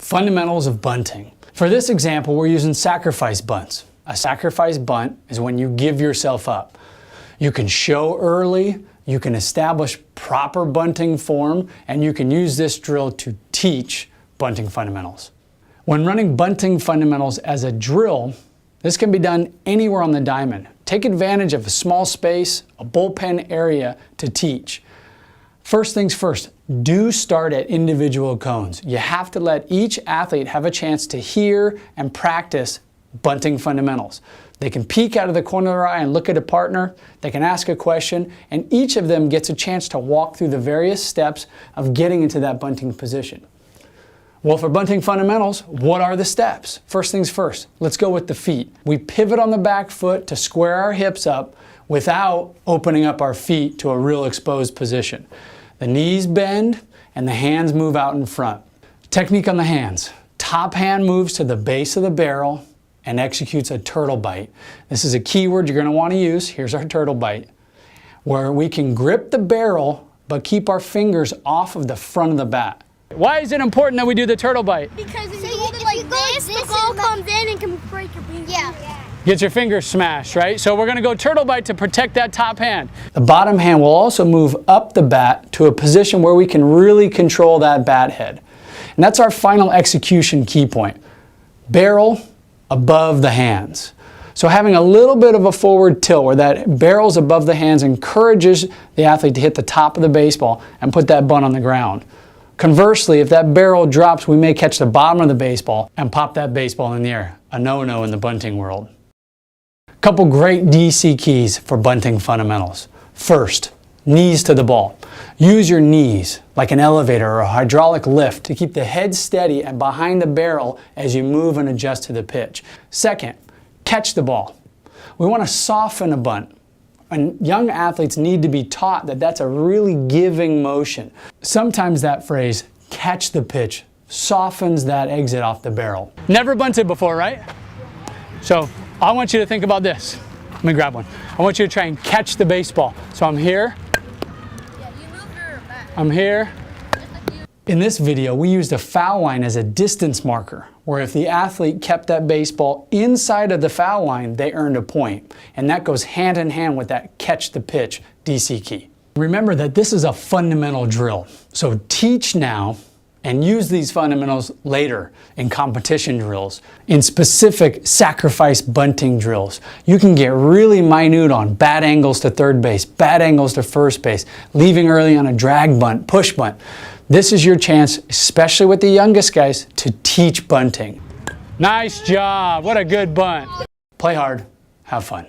Fundamentals of bunting. For this example, we're using sacrifice bunts. A sacrifice bunt is when you give yourself up. You can show early, you can establish proper bunting form, and you can use this drill to teach bunting fundamentals. When running bunting fundamentals as a drill, this can be done anywhere on the diamond. Take advantage of a small space, a bullpen area to teach. First things first, do start at individual cones. You have to let each athlete have a chance to hear and practice bunting fundamentals. They can peek out of the corner of their eye and look at a partner, they can ask a question, and each of them gets a chance to walk through the various steps of getting into that bunting position. Well, for bunting fundamentals, what are the steps? First things first, let's go with the feet. We pivot on the back foot to square our hips up without opening up our feet to a real exposed position. The knees bend and the hands move out in front. Technique on the hands. Top hand moves to the base of the barrel and executes a turtle bite. This is a key word you're going to want to use. Here's our turtle bite, where we can grip the barrel but keep our fingers off of the front of the bat. Why is it important that we do the turtle bite? Because if you hold it like this, the ball comes in and can break your finger. Yeah. Gets your fingers smashed, right? So we're going to go turtle bite to protect that top hand. The bottom hand will also move up the bat to a position where we can really control that bat head. And that's our final execution key point. Barrel above the hands. So having a little bit of a forward tilt where that barrel's above the hands encourages the athlete to hit the top of the baseball and put that bunt on the ground. Conversely, if that barrel drops, we may catch the bottom of the baseball and pop that baseball in the air. A no-no in the bunting world. Couple great DC keys for bunting fundamentals. First, knees to the ball. Use your knees like an elevator or a hydraulic lift to keep the head steady and behind the barrel as you move and adjust to the pitch. Second, catch the ball. We want to soften a bunt. And young athletes need to be taught that that's a really giving motion. Sometimes that phrase, catch the pitch, softens that exit off the barrel. Never bunted before, right? So I want you to think about this. Let me grab one. I want you to try and catch the baseball. So I'm here. I'm here. In this video, we used a foul line as a distance marker, where if the athlete kept that baseball inside of the foul line, they earned a point. And that goes hand in hand with that catch the pitch DC key. Remember that this is a fundamental drill. So teach now and use these fundamentals later in competition drills, in specific sacrifice bunting drills. You can get really minute on bad angles to third base, bad angles to first base, leaving early on a drag bunt, push bunt. This is your chance, especially with the youngest guys, to teach bunting. Nice job, what a good bunt. Play hard, have fun.